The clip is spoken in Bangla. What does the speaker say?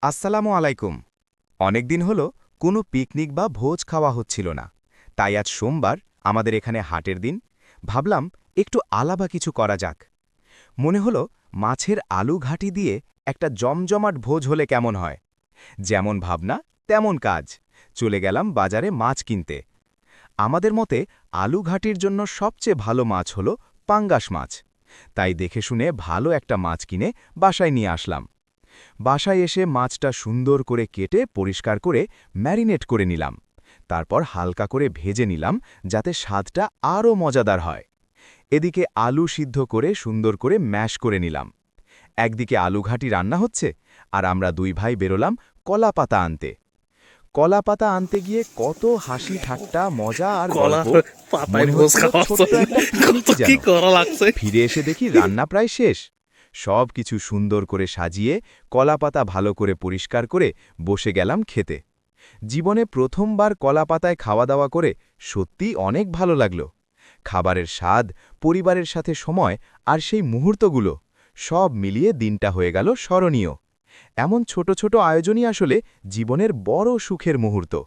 আসসালামু আলাইকুম। অনেকদিন হলো কোনো পিকনিক বা ভোজ খাওয়া হচ্ছিল না, তাই আজ সোমবার আমাদের এখানে হাটের দিন। ভাবলাম একটু আলাদা কিছু করা যাক। মনে হলো মাছের আলু ঘাটি দিয়ে একটা জমজমাট ভোজ হলে কেমন হয়। যেমন ভাবনা তেমন কাজ। চলে গেলাম বাজারে মাছ কিনতে। আমাদের মতে আলু ঘাটির জন্য সবচেয়ে ভালো মাছ হলো পাঙ্গাস মাছ। তাই দেখে শুনে ভালো একটা মাছ কিনে বাসায় নিয়ে আসলাম। বাসায় এসে মাছটা সুন্দর করে কেটে পরিষ্কার করে ম্যারিনেট করে নিলাম। তারপর হালকা করে ভেজে নিলাম, যাতে স্বাদটা আরও মজাদার হয়। এদিকে আলু সিদ্ধ করে সুন্দর করে ম্যাশ করে নিলাম। একদিকে আলু ঘাটি রান্না হচ্ছে, আর আমরা দুই ভাই বেরোলাম কলা পাতা আনতে। কলা পাতা আনতে গিয়ে কত হাসি ঠাট্টা মজা আর গল্প। কলার পাতায় মনে ভোজ হচ্ছিল খাওয়া ছোট্ট একটা কত পিকনিকই কি যেন। করা লাগছে। ফিরে এসে দেখি রান্না প্রায় শেষ। সব কিছু সুন্দর করে সাজিয়ে কলাপাতা ভালো করে পরিষ্কার করে বসে গেলাম খেতে। জীবনে প্রথমবার কলাপাতায় খাওয়া দাওয়া করে সত্যি অনেক ভালো লাগলো। খাবারের স্বাদ, পরিবারের সাথে সময় আর সেই মুহূর্তগুলো সব মিলিয়ে দিনটা হয়ে গেল স্মরণীয়। এমন ছোট ছোট আয়োজনই আসলে জীবনের বড় সুখের মুহূর্ত।